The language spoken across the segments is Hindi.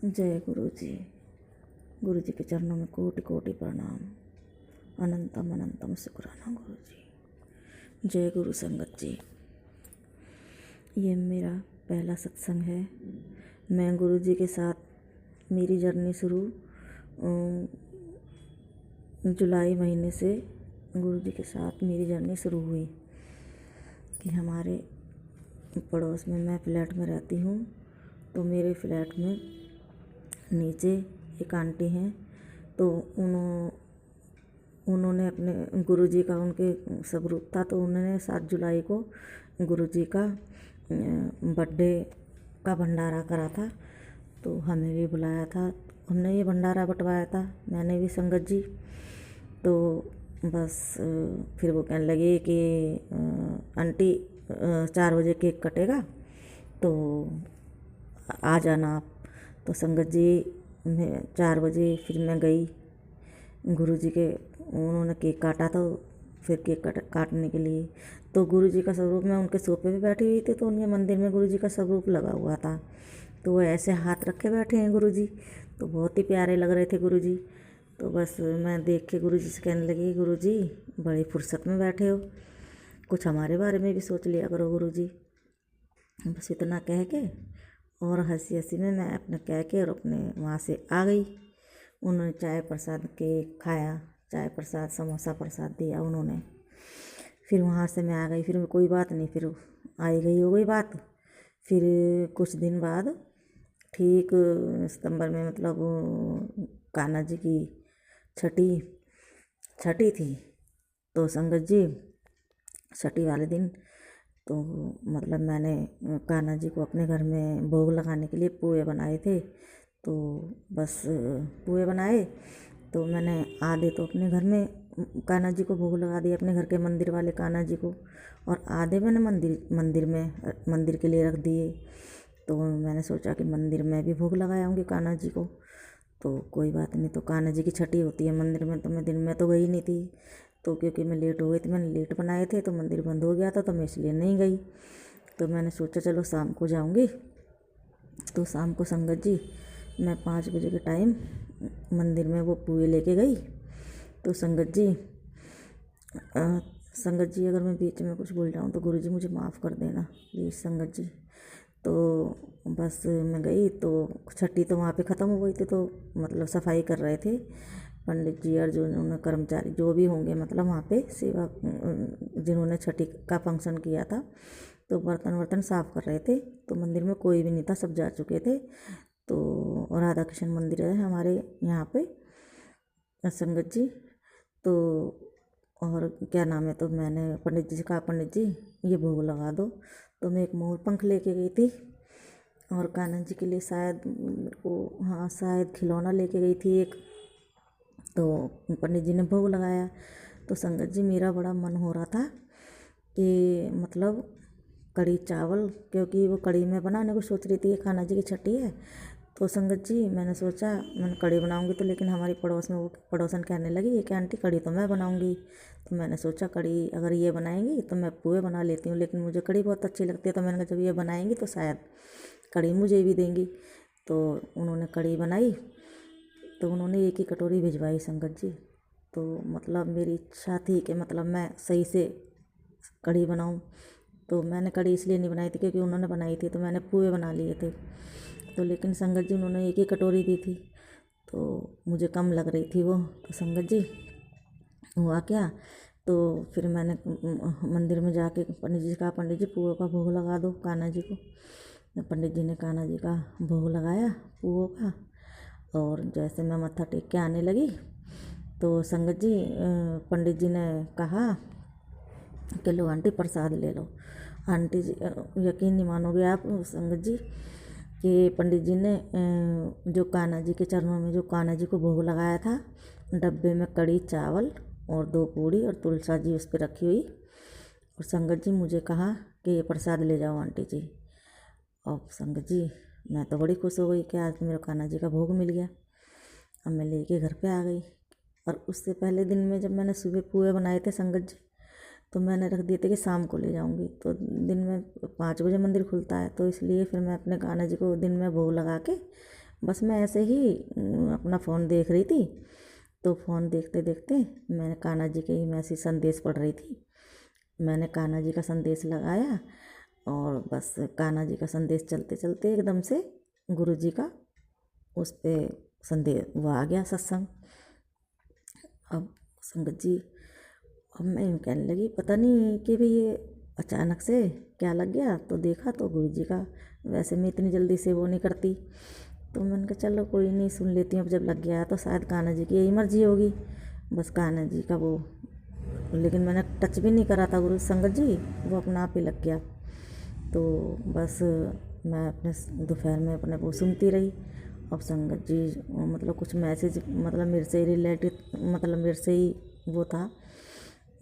जय गुरु जी। गुरु जी के चरणों में कोटि कोटि प्रणाम। अनंतम अनंतम शुक्राना गुरु जी। जय गुरु संगत जी। ये मेरा पहला सत्संग है। मैं गुरु जी के साथ मेरी जर्नी शुरू जुलाई महीने से गुरु जी के साथ मेरी जर्नी शुरू हुई कि हमारे पड़ोस में, मैं फ्लैट में रहती हूँ, तो मेरे फ्लैट में नीचे एक आंटी हैं, तो उन्होंने अपने गुरुजी का, उनके स्वरूप था, तो उन्होंने 7 जुलाई को गुरुजी का बर्थडे का भंडारा करा था, तो हमें भी बुलाया था। हमने ये भंडारा बंटवाया था, मैंने भी संगत जी। तो बस फिर वो कहने लगे कि आंटी 4 बजे केक कटेगा तो आ जाना आप। तो संगत जी मैं 4 बजे फिर मैं गई गुरु जी के, उन्होंने केक काटा, तो फिर केक काटने के लिए, तो गुरु जी का स्वरूप, मैं उनके सोफे पे बैठी हुई थी, तो उनके मंदिर में गुरु जी का स्वरूप लगा हुआ था, तो वो ऐसे हाथ रखे बैठे हैं गुरु जी, तो बहुत ही प्यारे लग रहे थे गुरु जी। तो बस मैं देख के गुरु जी से कहने लगी, गुरु जी बड़ी फुर्सत में बैठे हो, कुछ हमारे बारे में भी सोच लिया करो गुरु जी। बस इतना कह के और हंसी हंसी में मैं अपने कह के और अपने वहाँ से आ गई। उन्होंने चाय प्रसाद केक खाया, चाय प्रसाद समोसा प्रसाद दिया उन्होंने। फिर वहाँ से मैं आ गई। फिर कोई बात नहीं, फिर आई गई हो गई बात। फिर कुछ दिन बाद ठीक सितंबर में, मतलब कान्हा जी की छठी थी, तो संगत जी छठी वाले दिन तो मतलब मैंने कान्हा जी को अपने घर में भोग लगाने के लिए पुए बनाए थे। तो बस पुए बनाए, तो मैंने आधे तो अपने घर में कान्हा जी को भोग लगा दिए, अपने घर के मंदिर वाले कान्हा जी को, और आधे मैंने मंदिर के लिए रख दिए। तो मैंने सोचा कि मंदिर में भी भोग लगाऊंगी कान्हा जी को, तो कोई बात नहीं। तो कान्हा जी की छठी होती है मंदिर में, तो मैं दिन में तो गई नहीं थी, तो क्योंकि मैं लेट हो गई थी, मैंने लेट बनाए थे, तो मंदिर बंद हो गया था, तो मैं इसलिए नहीं गई। तो मैंने सोचा चलो शाम को जाऊंगी। तो शाम को संगत जी मैं 5 बजे के टाइम मंदिर में वो पुए लेके गई। तो संगत जी अगर मैं बीच में कुछ बोल जाऊँ तो गुरु जी मुझे माफ़ कर देना प्लीज़ संगत जी। तो बस मैं गई, तो छठी तो वहाँ पे ख़त्म हो गई थी, तो मतलब सफाई कर रहे थे पंडित जी और जो उन्होंने कर्मचारी जो भी होंगे, मतलब वहाँ पे सेवा जिन्होंने छठी का फंक्शन किया था, तो बर्तन साफ़ कर रहे थे। तो मंदिर में कोई भी नहीं था, सब जा चुके थे। तो राधा कृष्ण मंदिर है हमारे यहाँ पे संगत जी। तो और क्या नाम है, तो मैंने पंडित जी से कहा, पंडित जी ये भोग लगा दो। तो मैं एक मोर पंख लेके गई थी, और कान्हा जी के लिए शायद मेरे को, हाँ शायद खिलौना लेके गई थी एक। तो पंडित जी ने भोग लगाया। तो संगत जी मेरा बड़ा मन हो रहा था कि मतलब कढ़ी चावल, क्योंकि वो कढ़ी में बनाने को सोच रही थी, कान्हा जी की छठी है। तो संगत जी मैंने सोचा मैंने कढ़ी बनाऊंगी, तो लेकिन हमारी पड़ोस में वो पड़ोसन कहने लगी कि आंटी कढ़ी तो मैं बनाऊंगी। तो मैंने सोचा कढ़ी अगर ये बनाएंगी तो मैं पुए बना लेती हूँ, लेकिन मुझे कढ़ी बहुत अच्छी लगती है, तो मैंने कहा जब ये बनाएंगी तो शायद कढ़ी मुझे भी देंगी। तो उन्होंने कढ़ी बनाई, तो उन्होंने एक ही कटोरी भिजवाई संगत जी। तो मतलब मेरी इच्छा थी कि मतलब मैं सही से कढ़ी बनाऊं। तो मैंने कढ़ी इसलिए नहीं बनाई थी क्योंकि उन्होंने बनाई थी, तो मैंने पुए बना लिए थे। तो लेकिन संगत जी उन्होंने एक ही कटोरी दी थी, तो मुझे कम लग रही थी वो। तो संगत जी हुआ क्या, तो फिर मैंने मंदिर में जाके पंडित जी से कहा, पंडित जी पुओं का भोग लगा दो कान्हा जी को। पंडित जी ने कान्हा जी का भोग लगाया पुओं का, और जैसे मैं मत्था टेक के आने लगी, तो संगत जी पंडित जी ने कहा कि लो आंटी प्रसाद ले लो। आंटी जी यकीन नहीं मानोगे आप संगत जी कि पंडित जी ने जो कान्हा जी के चरणों में जो कान्हा जी को भोग लगाया था, डब्बे में कढ़ी चावल और 2 पूड़ी और तुलसा जी उस पर रखी हुई, और संगत जी मुझे कहा कि ये प्रसाद ले जाओ आंटी जी। और संगत जी मैं तो बड़ी खुश हो गई कि आज मेरे कान्हा जी का भोग मिल गया। अब मैं लेके घर पे आ गई, और उससे पहले दिन में जब मैंने सुबह पुए बनाए थे संगत जी, तो मैंने रख दिए थे कि शाम को ले जाऊंगी। तो दिन में 5 बजे मंदिर खुलता है, तो इसलिए फिर मैं अपने कान्हा जी को दिन में भोग लगा के बस मैं ऐसे ही अपना फ़ोन देख रही थी, तो फ़ोन देखते देखते मैंने कान्हा जी के ही मैसेज संदेश पढ़ रही थी। मैंने कान्हा जी का संदेश लगाया और बस कान्हा जी का संदेश चलते चलते एकदम से गुरु जी का उस पर संदेश वो आ गया सत्संग। अब संगत जी, अब मैं यूँ कहने लगी पता नहीं कि भाई ये अचानक से क्या लग गया, तो देखा तो गुरु जी का। वैसे मैं इतनी जल्दी से वो नहीं करती, तो मैंने कहा चलो कोई नहीं, सुन लेती हूँ। अब जब लग गया तो शायद कान्हा जी की यही मर्जी होगी, बस कान्हा जी का वो। लेकिन मैंने टच भी नहीं करा था गुरु संगत जी, वो अपना आप ही लग गया। तो बस मैं अपने दोपहर में अपने वो सुनती रही। अब संगत जी मतलब कुछ मैसेज मतलब मेरे से रिलेटेड, मतलब मेरे से ही वो था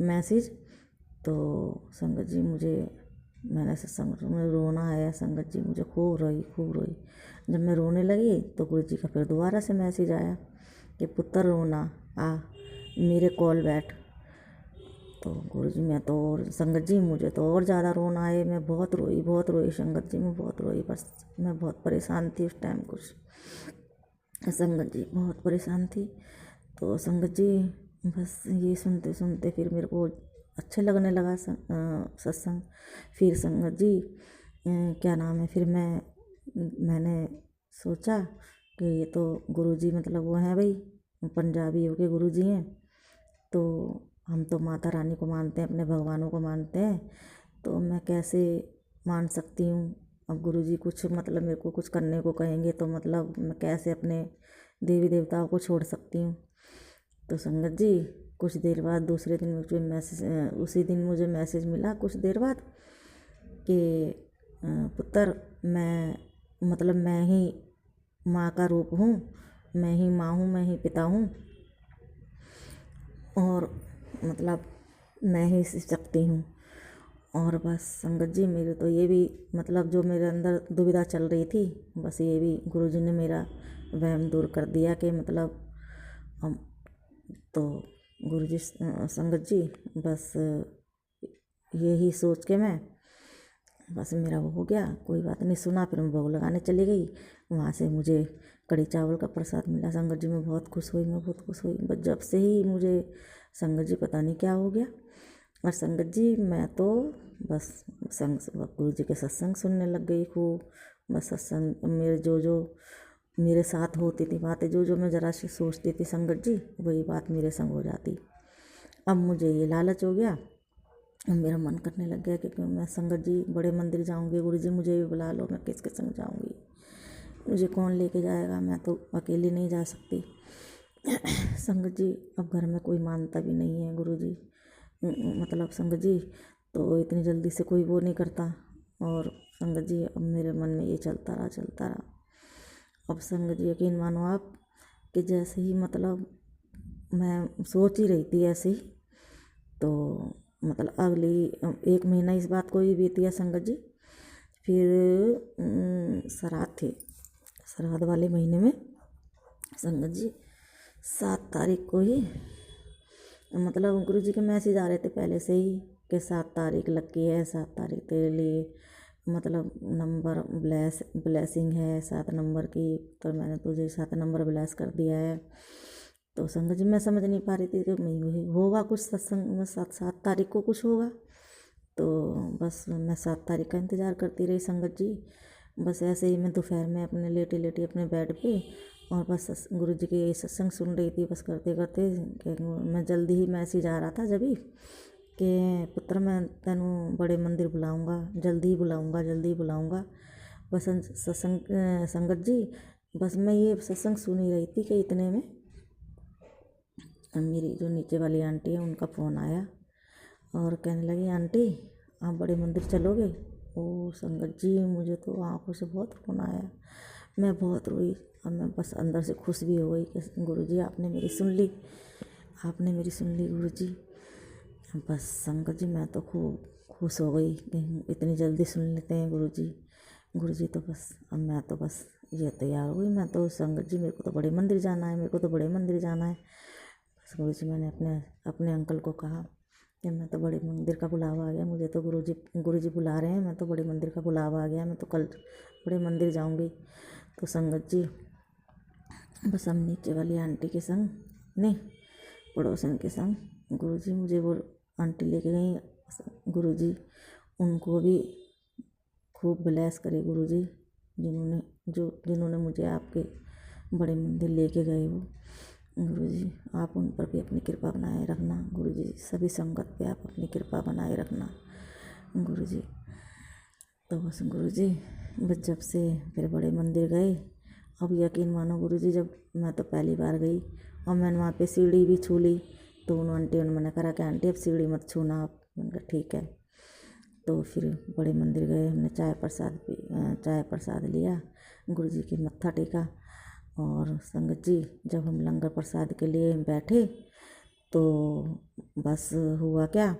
मैसेज। तो संगत जी मुझे, मैंने सत्संग में रोना आया संगत जी, मुझे खूब रोई खूब रोई। जब मैं रोने लगी तो गुरु जी का फिर दोबारा से मैसेज आया कि पुत्र रोना आ, मेरे कॉल बैठ। तो गुरु जी मैं तो और संगत जी मुझे तो और ज़्यादा रोना आए। मैं बहुत रोई संगत जी, मैं बहुत रोई। बस मैं बहुत परेशान थी उस टाइम, कुछ संगत जी बहुत परेशान थी। तो संगत जी बस ये सुनते सुनते फिर मेरे को अच्छे लगने लगा सत्संग। फिर संगत जी क्या नाम है, फिर मैंने सोचा कि ये तो गुरु जी मतलब वो हैं भाई, पंजाबियों के गुरु जी हैं, तो हम तो माता रानी को मानते हैं, अपने भगवानों को मानते हैं, तो मैं कैसे मान सकती हूँ। अब गुरु जी कुछ मतलब मेरे को कुछ करने को कहेंगे तो मतलब मैं कैसे अपने देवी देवताओं को छोड़ सकती हूँ। तो संगत जी कुछ देर बाद दूसरे दिन मुझे मैसेज, उसी दिन मुझे मैसेज मिला कुछ देर बाद कि पुत्र मैं मतलब मैं ही माँ का रूप हूँ, मैं ही माँ हूँ, मैं ही पिता हूँ, और मतलब मैं ही शक्ति हूँ। और बस संगत जी मेरे तो ये भी मतलब जो मेरे अंदर दुविधा चल रही थी, बस ये भी गुरु जी ने मेरा वहम दूर कर दिया कि मतलब हम तो गुरु जी संगत जी बस यही सोच के मैं बस मेरा वो हो गया, कोई बात नहीं सुना। फिर मैं भोग लगाने चली गई, वहाँ से मुझे कढ़ी चावल का प्रसाद मिला। संगत जी मैं बहुत खुश हुई, मैं बहुत खुश हुई। बस जब से ही मुझे संगत जी पता नहीं क्या हो गया, और संगत जी मैं तो बस गुरु जी के सत्संग सुनने लग गई खूब। बस सत्संग मेरे जो मेरे साथ होती थी बातें, जो मैं ज़रा सी सोचती थी संगत जी, वही बात मेरे संग हो जाती। अब मुझे ये लालच हो गया, अब मेरा मन करने लग गया कि मैं संगत जी बड़े मंदिर जाऊंगी, गुरु जी मुझे भी बुला लो, मैं किसके संग जाऊंगी, मुझे कौन लेके जाएगा, मैं तो अकेली नहीं जा सकती। संगत जी अब घर में कोई मानता भी नहीं है गुरु जी, मतलब संगत जी तो इतनी जल्दी से कोई वो नहीं करता। और संगत जी अब मेरे मन में ये चलता रहा। अब संगत जी यकीन मानो आप कि जैसे ही मतलब मैं सोच ही रही थी ऐसे ही, तो मतलब अगली 1 महीना इस बात को ही बीत गया संगत जी। फिर श्राद्ध थे, श्राद्ध वाले महीने में संगत जी 7 तारीख को ही मतलब गुरु जी के मैसेज आ रहे थे पहले से ही कि 7 तारीख लकी है, 7 तारीख तेरे लिए मतलब नंबर ब्लेसिंग है 7 नंबर की, तो मैंने तुझे 7 नंबर ब्लेस कर दिया है। तो संगत जी मैं समझ नहीं पा रही थी कि मैं होगा कुछ सत्संग में 7 तारीख को कुछ होगा। तो बस मैं 7 तारीख का इंतज़ार करती रही संगत जी। बस ऐसे ही मैं दोपहर में अपने लेटी लेटी अपने बेड पे और बस गुरु जी के सत्संग सुन रही थी। बस करते करते मैं जल्दी ही मैसेज आ रहा था जब ही कि पुत्र मैं तेनू बड़े मंदिर बुलाऊंगा, जल्दी ही बुलाऊंगा। बस सत्संग संगत जी बस मैं ये सत्संग सुन ही रही थी कि इतने में मेरी जो नीचे वाली आंटी है उनका फ़ोन आया और कहने लगी आंटी आप बड़े मंदिर चलोगे। ओ संगत जी मुझे तो आँखों से बहुत रोना आया, मैं बहुत रोई और मैं बस अंदर से खुश भी हो गई कि गुरु जी आपने मेरी सुन ली, आपने मेरी सुन ली गुरु जी। बस संगत जी मैं तो खूब खुश हो गई कि इतनी जल्दी सुन लेते हैं गुरु जी। तो बस अब मैं तो बस ये तैयार हो गई, मैं तो संगत जी मेरे को तो बड़े मंदिर जाना है, मेरे को तो बड़े मंदिर जाना है। बस गुरु जी मैंने अपने अंकल को कहा कि मैं तो बड़े मंदिर का बुलावा आ गया, मुझे तो गुरु जी बुला रहे हैं, मैं तो बड़े मंदिर का बुलावा आ गया, मैं तो कल बड़े मंदिर जाऊंगी। तो संगत जी बस हम नीचे वाली आंटी के संग ने पड़ोसन के संग गुरुजी मुझे वो आंटी लेके गई। गुरुजी उनको भी खूब ब्लेस करे गुरुजी, जिन्होंने मुझे आपके बड़े मंदिर लेके गए हो। गुरुजी आप उन पर भी अपनी कृपा बनाए रखना। गुरुजी सभी संगत पे आप अपनी कृपा बनाए रखना गुरुजी। तो बस गुरुजी बस जब से फिर बड़े मंदिर गए, अब यकीन मानो गुरुजी, जब मैं तो पहली बार गई और मैंने वहाँ पे सीढ़ी भी छू ली, तो उन आंटी ने मना करा कि आंटी अब सीढ़ी मत छूना आप। मैंने कहा ठीक है। तो फिर बड़े मंदिर गए, हमने चाय प्रसाद लिया, गुरुजी के मत्था टेका। और संगत जी जब हम लंगर प्रसाद के लिए बैठे तो बस हुआ क्या,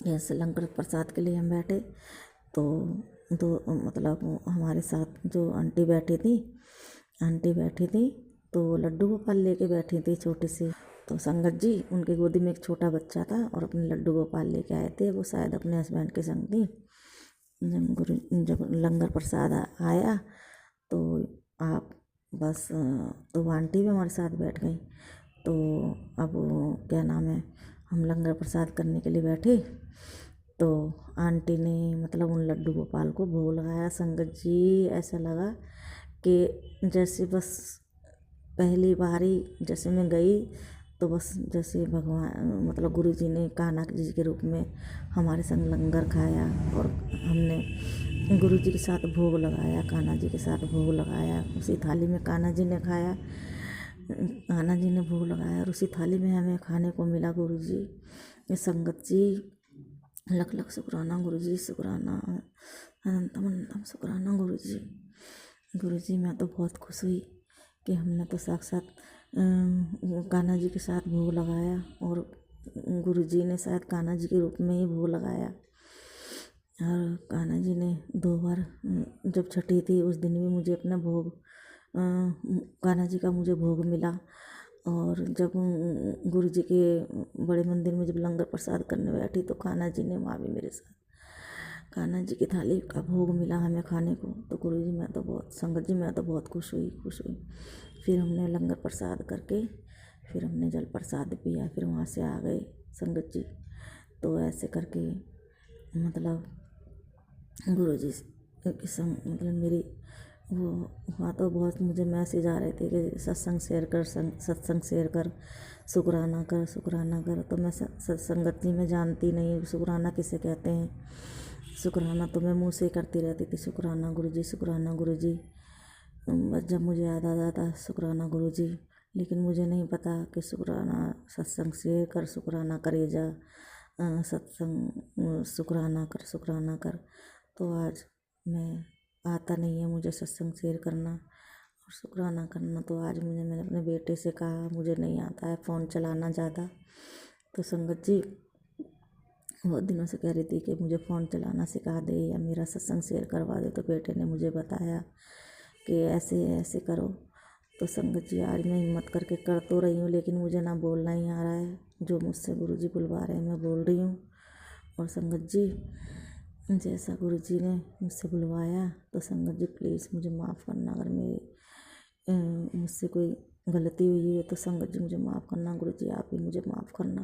ऐसे लंगर प्रसाद के लिए हम बैठे तो दो मतलब हमारे साथ जो आंटी बैठी थी तो लड्डू गोपाल लेके बैठी थी छोटे से। तो संगत जी उनके गोदी में एक छोटा बच्चा था और अपने लड्डू गोपाल लेके आए थे, वो शायद अपने हस्बैंड के संग थी। जब लंगर प्रसाद आया तो आप बस तो वो आंटी भी हमारे साथ बैठ गई। तो अब क्या नाम है, हम लंगर प्रसाद करने के लिए बैठे तो आंटी ने मतलब उन लड्डू गोपाल को भोग लगाया। संगत जी ऐसा लगा कि जैसे बस पहली बारी जैसे मैं गई तो बस जैसे भगवान मतलब गुरुजी ने कान्हा जी के रूप में हमारे संग लंगर खाया और हमने गुरुजी के साथ भोग लगाया, कान्हा जी के साथ भोग लगाया। उसी थाली में कान्हा जी ने खाया, कान्हा जी ने भोग लगाया और उसी थाली में हमें खाने को मिला। गुरुजी संगत जी लख लख शुक्राना गुरुजी, शुक्राना अनंतम अनंतम शुक्राना गुरुजी। गुरुजी मैं तो बहुत खुश हुई कि हमने तो साक्षात कान्हा जी के साथ भोग लगाया और गुरुजी ने शायद कान्हा जी के रूप में ही भोग लगाया। और कान्हा जी ने 2 बार, जब छठी थी उस दिन भी मुझे अपना भोग कान्हा जी का मुझे भोग मिला। और जब गुरुजी के बड़े मंदिर में जब लंगर प्रसाद करने बैठी तो कान्हा जी ने वहाँ भी मेरे साथ कान्हा जी की थाली का भोग मिला हमें खाने को। तो गुरुजी मैं तो बहुत संगत जी मैं तो बहुत खुश हुई। फिर हमने लंगर प्रसाद करके फिर हमने जल प्रसाद पिया, फिर वहाँ से आ गए संगत जी। तो ऐसे करके मतलब गुरुजी के संग मतलब मेरी वो वहाँ तो बहुत मुझे मैसेज आ रहे थे कि सत्संग शेयर कर, शुक्राना कर। तो मैं संगत जी में जानती नहीं शुक्राना किसे कहते हैं। शुक्राना तो मैं मुँह से करती रहती थी, शुक्राना गुरुजी। बस जब मुझे याद आ जाता शुक्राना गुरुजी, लेकिन मुझे नहीं पता कि शुक्राना सत्संग शेयर कर, शुक्राना करे जा सत्संग शुक्राना कर। तो आज मैं आता नहीं है मुझे सत्संग शेयर करना और शुक्राना करना। तो आज मैंने अपने बेटे से कहा मुझे नहीं आता है फ़ोन चलाना ज़्यादा। तो संगत जी बहुत दिनों से कह रही थी कि मुझे फ़ोन चलाना सिखा दे या मेरा सत्संग शेयर करवा दे। तो बेटे ने मुझे बताया कि ऐसे ऐसे करो। तो संगत जी आज मैं हिम्मत करके कर तो रही हूँ, लेकिन मुझे ना बोलना ही आ रहा है। जो मुझसे गुरुजी बुलवा रहे हैं मैं बोल रही हूँ। और संगत जी जैसा गुरुजी ने मुझसे बुलवाया तो संगत जी प्लीज़ मुझे माफ़ करना। अगर मेरे मुझसे कोई गलती हुई है तो संगत जी मुझे माफ़ करना। गुरुजी आप ही मुझे माफ़ करना।